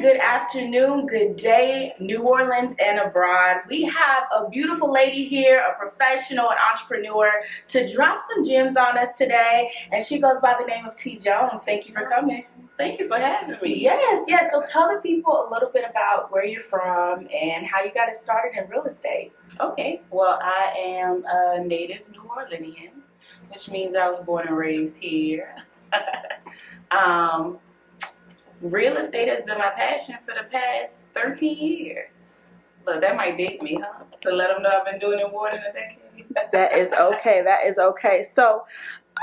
good afternoon, good day, New Orleans and abroad. We have a beautiful lady here, a professional, an entrepreneur, to drop some gems on us today. And she goes by the name of T. Jones. Thank you for coming. Thank you for having me. Yes. So tell the people a little bit about where you're from and how you got it started in real estate. Okay. Well, I am a native New Orleanian, which means I was born and raised here. Real estate has been my passion for the past 13 years. Look, that might date me, huh? To let them know I've been doing it more than a decade. That is okay. So,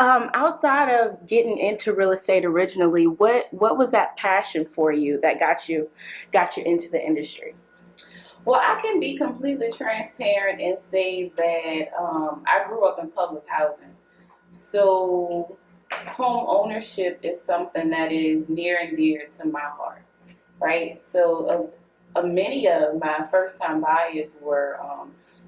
outside of getting into real estate originally, what was that passion for you that got you into the industry? Well, I can be completely transparent and say that I grew up in public housing. So home ownership is something that is near and dear to my heart, right? So many of my first-time buyers were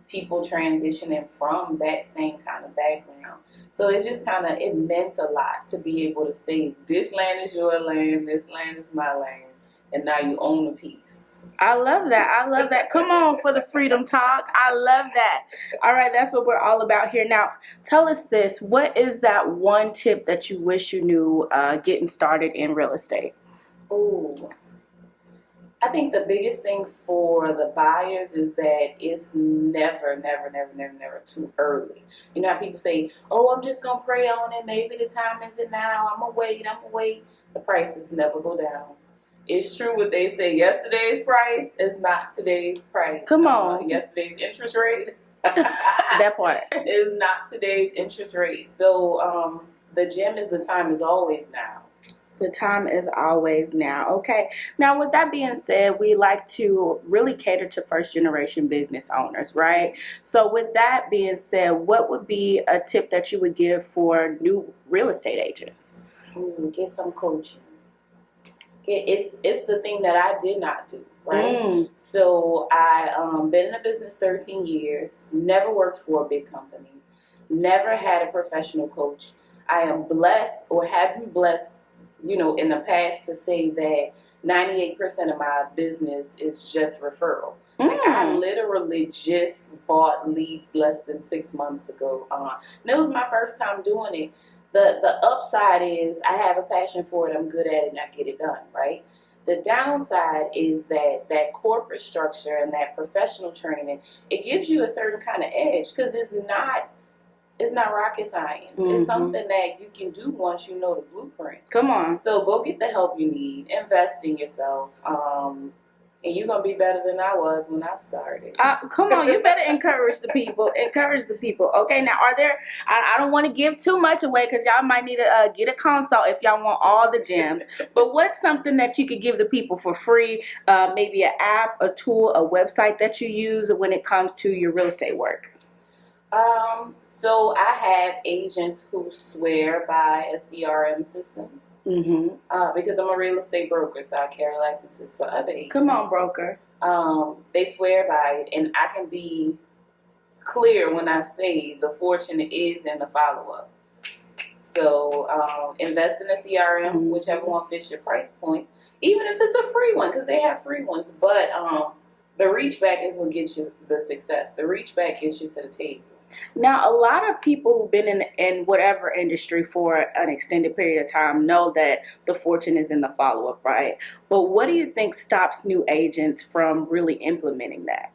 people transitioning from that same kind of background. So it just it meant a lot to be able to say, this land is your land, this land is my land, and now you own a piece. I love that. Come on for the freedom talk. I love that. All right, that's what we're all about here. Now, tell us this. What is that one tip that you wish you knew getting started in real estate? Ooh. I think the biggest thing for the buyers is that it's never too early. You know how people say, oh, I'm just going to pray on it. Maybe the time isn't now. I'm going to wait. The prices never go down. It's true what they say. Yesterday's price is not today's price. Come on. Yesterday's interest rate. That part. Is not today's interest rate. So the gem is the time is always now. The time is always now. Okay. Now, with that being said, we like to really cater to first-generation business owners, right? So with that being said, what would be a tip that you would give for new real estate agents? Get some coaching. It's the thing that I did not do, right? So I been in the business 13 years, never worked for a big company, never had a professional coach. I am blessed, or have been blessed, in the past, to say that 98% of my business is just referral. Like, I literally just bought leads less than 6 months ago. And it was my first time doing it. The upside is I have a passion for it, I'm good at it, and I get it done, right? The downside is that corporate structure and that professional training, it gives you a certain kind of edge, because it's not rocket science. It's something that you can do once you know the blueprint. Come on. So go get the help you need, invest in yourself, and you're going to be better than I was when I started. Come on, you better encourage the people. Okay, now I don't want to give too much away, because y'all might need to get a consult if y'all want all the gems. But what's something that you could give the people for free? Maybe an app, a tool, a website that you use when it comes to your real estate work? So I have agents who swear by a CRM system. Because I'm a real estate broker, so I carry licenses for other agents. Come on, broker. They swear by it, and I can be clear when I say the fortune is in the follow-up. So invest in a CRM, whichever one fits your price point, even if it's a free one, because they have free ones. But the reach back is what gets you the success. The reach back gets you to the table. Now, a lot of people who've been in whatever industry for an extended period of time know that the fortune is in the follow-up, right? But what do you think stops new agents from really implementing that?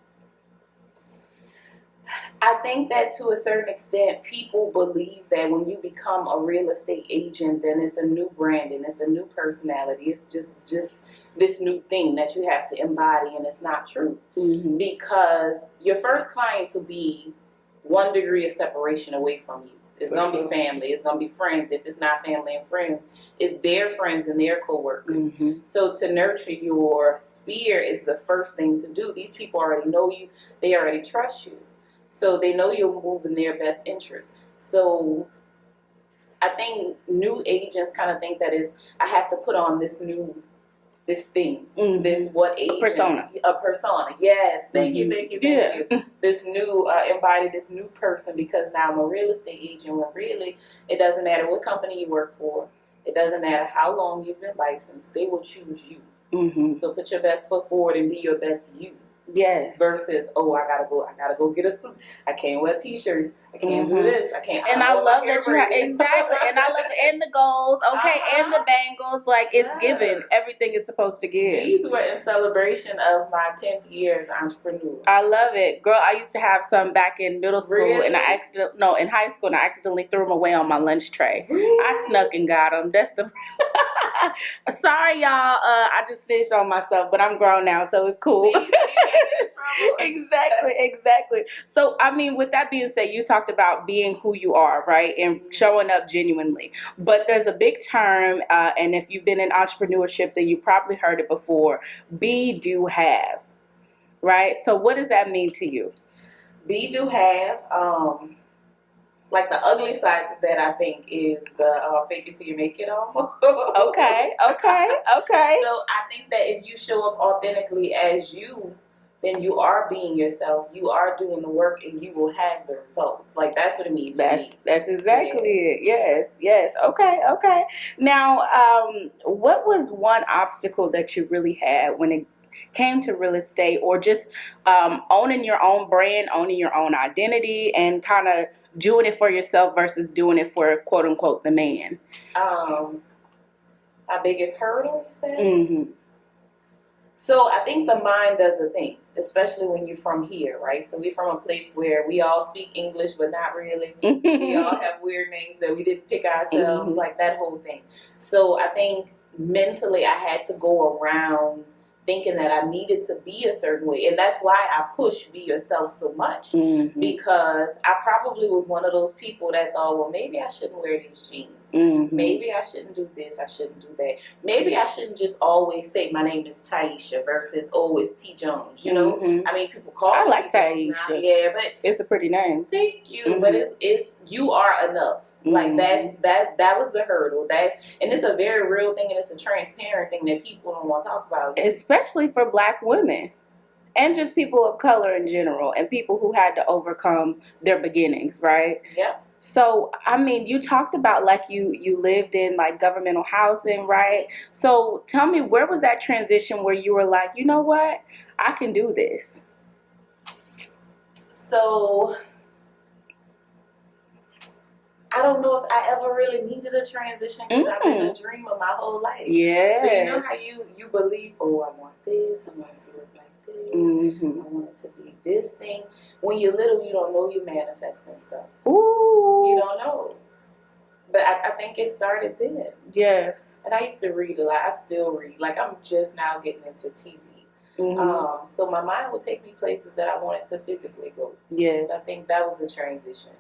I think that to a certain extent, people believe that when you become a real estate agent, then it's a new brand and it's a new personality. It's just this new thing that you have to embody, and it's not true. Because your first clients will be 1 degree of separation away from you. It's going to be family. It's going to be friends. If it's not family and friends, it's their friends and their coworkers. So to nurture your sphere is the first thing to do. These people already know you. They already trust you. So they know you'll move in their best interest. So I think new agents kind of think that I have to put on this thing, this what agents, a persona. Yes, thank you. This new embody this new person, because now I'm a real estate agent. When really, it doesn't matter what company you work for. It doesn't matter how long you've been licensed. They will choose you. Mm-hmm. So put your best foot forward and be your best you. Yes. Versus, oh, I gotta go get a suit. I can't wear t-shirts. I can't do this. I can't. And I love that you have exactly. And I love it. And the goals, okay, and the bangles. Like it's given everything it's supposed to give. These were in celebration of my 10th year as entrepreneur. I love it, girl. I used to have some back in middle school, and in high school, and I accidentally threw them away on my lunch tray. Really? I snuck and got them. That's the. Sorry, y'all. I just snitched on myself, but I'm grown now, so it's cool. Exactly. So, I mean, with that being said, you talked about being who you are, right? And showing up genuinely. But there's a big term, and if you've been in entrepreneurship, then you probably heard it before. Be, do, have. Right? So, what does that mean to you? Be, do, have. Like the ugly side of that, I think, is the fake it till you make it almost. Okay. So I think that if you show up authentically as you, then you are being yourself. You are doing the work, and you will have the results. Like that's what it means. That's exactly it. Yes. Okay. Now, what was one obstacle that you really had when it came to real estate, or just owning your own brand, owning your own identity, and kind of doing it for yourself versus doing it for quote unquote the man? My biggest hurdle, you said? Mm-hmm. So I think the mind does a thing, especially when you're from here, right? So we're from a place where we all speak English, but not really. We all have weird names that we didn't pick ourselves, like that whole thing. So I think mentally I had to go around thinking that I needed to be a certain way. And that's why I push be yourself so much. Because I probably was one of those people that thought, well, maybe I shouldn't wear these jeans. Maybe I shouldn't do this. I shouldn't do that. Maybe I shouldn't just always say my name is Taisha versus, oh, it's T. Jones. You know? I mean, people call me like Taisha. Yeah, but it's a pretty name. Thank you. But it's you are enough. Like that was the hurdle. And it's a very real thing, and it's a transparent thing that people don't want to talk about. Especially for Black women. And just people of color in general, and people who had to overcome their beginnings, right? Yep. So, I mean, you talked about like you lived in like governmental housing, right? So tell me, where was that transition where you were like, you know what, I can do this? So I don't know if I ever really needed a transition, because I've been a dreamer my whole life. Yeah. So you know how you believe, oh, I want this, I want it to look like this, I want it to be this thing. When you're little, you don't know you're manifesting stuff. Ooh. You don't know. But I think it started then. Yes. And I used to read a lot. I still read. Like, I'm just now getting into TV. So my mind would take me places that I wanted to physically go. Yes. So I think that was the transition.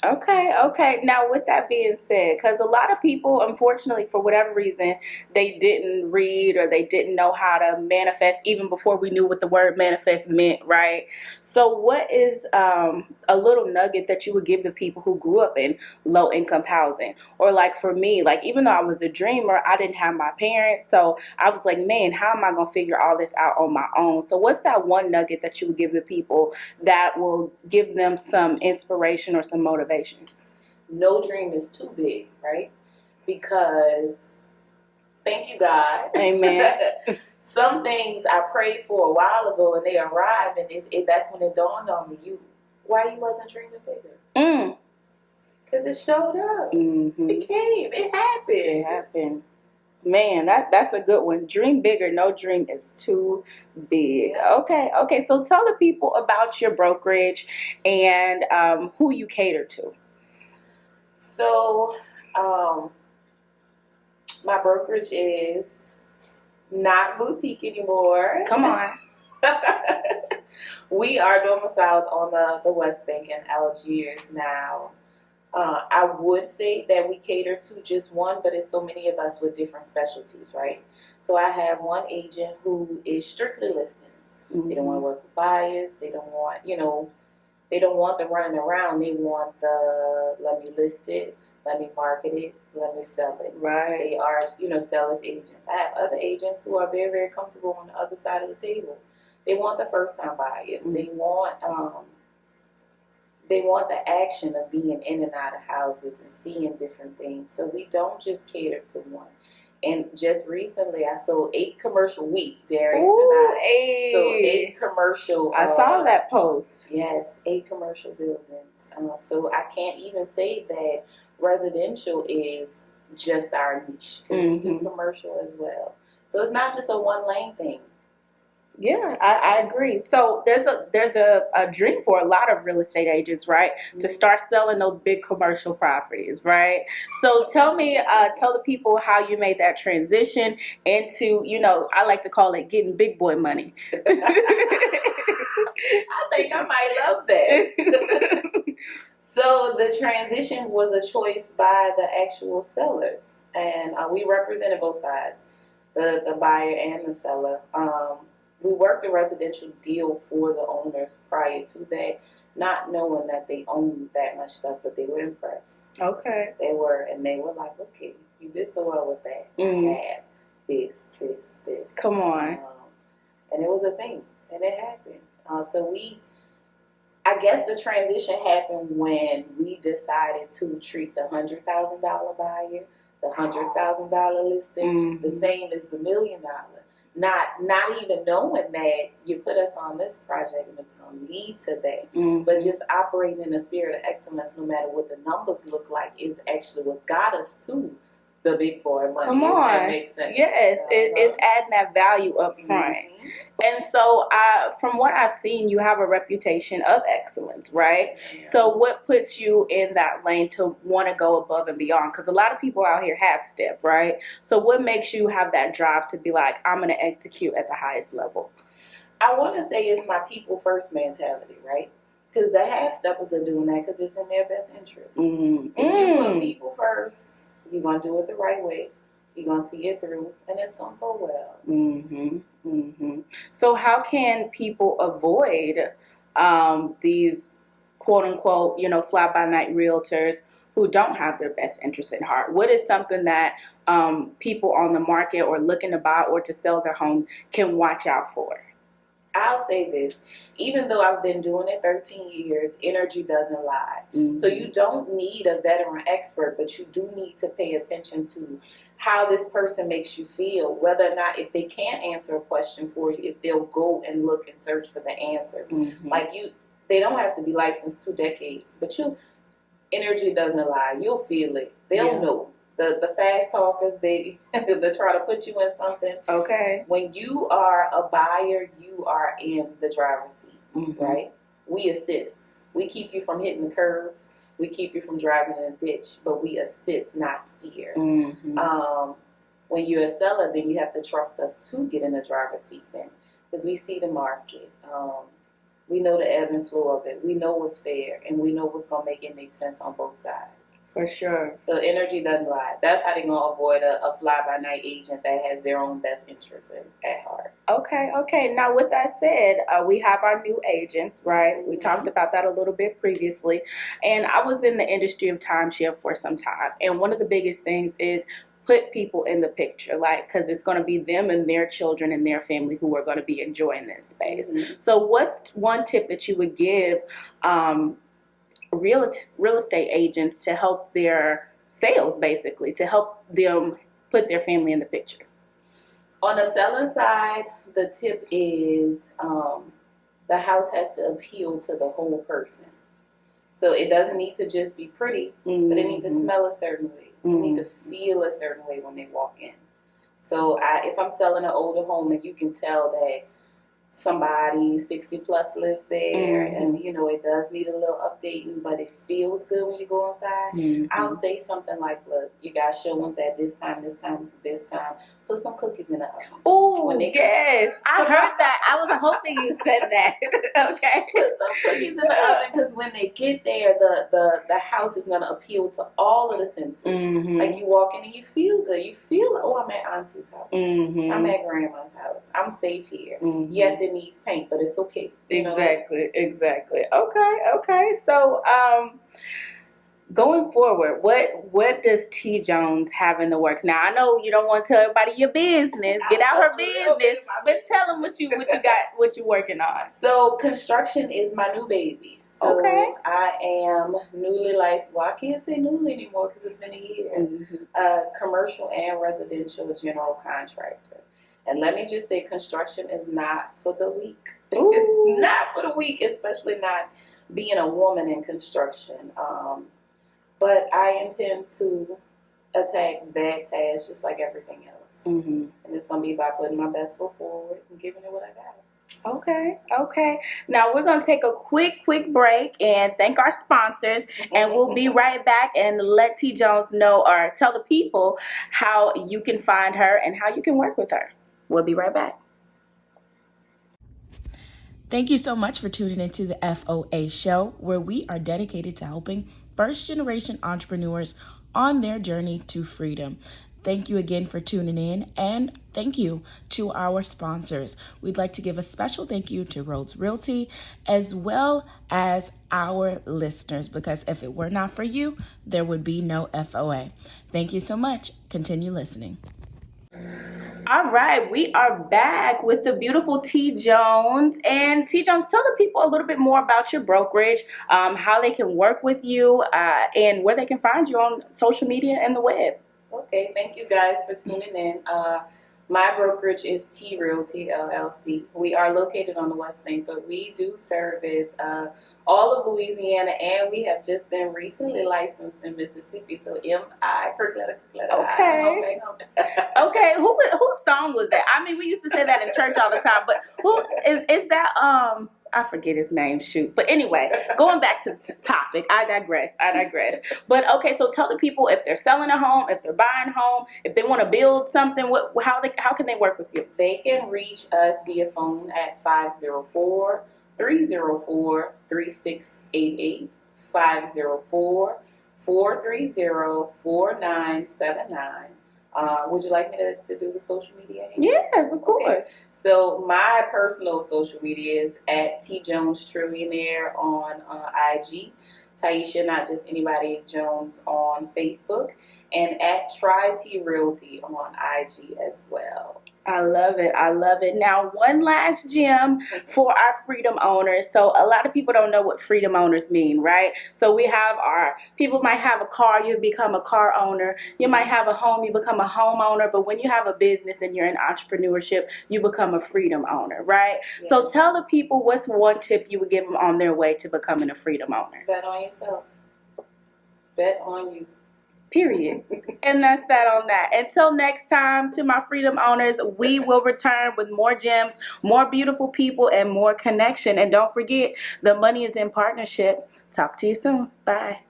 Okay. Now, with that being said, because a lot of people, unfortunately, for whatever reason, they didn't read or they didn't know how to manifest even before we knew what the word manifest meant, right? So what is a little nugget that you would give the people who grew up in low-income housing? Or like for me, like even though I was a dreamer, I didn't have my parents. So I was like, man, how am I going to figure all this out on my own? So what's that one nugget that you would give the people that will give them some inspiration or some motivation? No dream is too big, right? Because, thank you, God. Amen. Some things I prayed for a while ago and they arrived, and that's when it dawned on me, why you wasn't dreaming bigger? Because it showed up. It came. It happened. Man, that's a good one. Dream bigger. No dream is too big. Yeah. Okay. So tell the people about your brokerage and who you cater to. So, my brokerage is not boutique anymore. Come on. We are domiciled on the West Bank in Algiers now. I would say that we cater to just one, but it's so many of us with different specialties, right? So I have one agent who is strictly listings. They don't want to work with buyers. They don't want, they don't want the running around. They want the, let me list it, let me market it, let me sell it. Right. They are, sellers agents. I have other agents who are very, very comfortable on the other side of the table. They want the first-time buyers. They want the action of being in and out of houses and seeing different things. So we don't just cater to one. And just recently, I sold 8 commercial Derek and Ooh, I sold 8 commercial. I saw that post. Yes, 8 commercial buildings. So I can't even say that residential is just our niche, because we do commercial as well. So it's not just a one lane thing. Yeah, I agree. So there's a dream for a lot of real estate agents, right? To start selling those big commercial properties, right? So tell the people how you made that transition into, I like to call it getting big boy money. I think I might love that. So the transition was a choice by the actual sellers, and we represented both sides, the buyer and the seller. We worked a residential deal for the owners prior to that, not knowing that they owned that much stuff, but they were impressed. Okay. They were like, okay, you did so well with that. I had this. Come on. And it was a thing, and it happened. I guess the transition happened when we decided to treat the $100,000 buyer, the $100,000 listing, the same as the $1 million. Not even knowing that you put us on this project and it's going to lead to that. But just operating in a spirit of excellence, no matter what the numbers look like, is actually what got us to the big boy money. Come on. If that makes sense. Yes, it's adding that value up front. And so from what I've seen, you have a reputation of excellence, right? Yeah. So what puts you in that lane to want to go above and beyond? Because a lot of people out here have step, right? So what makes you have that drive to be like, I'm going to execute at the highest level? I want to say it's my people first mentality, right? Because the half steppers are doing that because it's in their best interest. If you put people first, you're going to do it the right way. You're going to see it through, and it's going to go well. So how can people avoid these quote-unquote, fly-by-night realtors who don't have their best interest at heart? What is something that people on the market or looking to buy or to sell their home can watch out for? I'll say this. Even though I've been doing it 13 years, energy doesn't lie. So you don't need a veteran expert, but you do need to pay attention to how this person makes you feel, whether or not, if they can't answer a question for you, if they'll go and look and search for the answers. They don't have to be licensed 2 decades, but energy doesn't lie. You'll feel it. They'll know. The fast talkers, they try to put you in something. Okay. When you are a buyer, you are in the driver's seat, right? We assist. We keep you from hitting the curbs. We keep you from driving in a ditch, but we assist, not steer. When you're a seller, then you have to trust us to get in the driver's seat then, because we see the market. We know the ebb and flow of it. We know what's fair, and we know what's going to make it make sense on both sides. For sure. So energy doesn't lie. That's how they're going to avoid a fly-by-night agent that has their own best interests at heart. Okay. Now, with that said, we have our new agents, right? We talked about that a little bit previously. And I was in the industry of timeshare for some time. And one of the biggest things is put people in the picture, because it's going to be them and their children and their family who are going to be enjoying this space. So what's one tip that you would give real estate agents to help their sales, basically, to help them put their family in the picture? On the selling side, the tip is the house has to appeal to the whole person. So it doesn't need to just be pretty, but it needs to smell a certain way. You need to feel a certain way when they walk in. So if I'm selling an older home and you can tell that somebody 60 plus lives there, and it does need a little updating, but it feels good when you go inside, I'll say something like, look, you got showings at this time, put some cookies in the oven. Oh, yes, I heard that. I was hoping you said that. Okay. Put some cookies in the oven, because when they get there, the house is going to appeal to all of the senses. Like, you walk in and you feel good. You feel like, oh, I'm at auntie's house. I'm at grandma's house. I'm safe here. Yes, it needs paint, but it's okay. Exactly. Okay. So, going forward, what does T. Jones have in the works? Now, I know you don't want to tell everybody your business. Get out her business, but tell them what you got, what you're working on. So construction is my new baby. So Okay. I am newly licensed. Well, I can't say newly anymore because it's been a year. Commercial and residential general contractor. And let me just say, construction is not for the weak. Ooh. It's not for the weak, especially not being a woman in construction. But I intend to attack that task just like everything else. Mm-hmm. And it's going to be by putting my best foot forward and giving it what I got. Okay. Now we're going to take a quick break and thank our sponsors, and we'll be right back and let T. Jones know, or tell the people how you can find her and how you can work with her. We'll be right back. Thank you so much for tuning into the FOA show, where we are dedicated to helping first-generation entrepreneurs on their journey to freedom. Thank you again for tuning in, and thank you to our sponsors. We'd like to give a special thank you to Rhodes Realty, as well as our listeners, because if it were not for you, there would be no FOA. Thank you so much. Continue listening. All right, we are back with the beautiful T. Jones. And T. Jones, tell the people a little bit more about your brokerage, how they can work with you, and where they can find you on social media and the web. Okay, thank you guys for tuning in. My brokerage is T Realty LLC. We are located on the West Bank, but we do service all of Louisiana, and we have just been recently licensed in Mississippi. So M.I. Kirkletter. Okay. Okay. Whose song was that? I mean, we used to say that in church all the time, but who is that? I forget his name. Shoot. But anyway, going back to the topic, I digress. But okay, so tell the people if they're selling a home, if they're buying a home, if they want to build something, how can they work with you? They can reach us via phone at 504-304-3688, 504-430-4979. Would you like me to do the social media? Yes, of course. Okay. So my personal social media is at T Jones Trillionaire on IG, Taisha, not just anybody Jones on Facebook, and at Tri T Realty on IG as well. I love it. Now, one last gem for our freedom owners. So a lot of people don't know what freedom owners mean, right? So we have people might have a car, you become a car owner. You might have a home, you become a homeowner. But when you have a business and you're in entrepreneurship, you become a freedom owner, right? Yes. So tell the people what's one tip you would give them on their way to becoming a freedom owner. Bet on yourself. Bet on you. Period. And that's that on that. Until next time, to my freedom owners, we will return with more gems, more beautiful people, and more connection. And don't forget, the money is in partnership. Talk to you soon. Bye.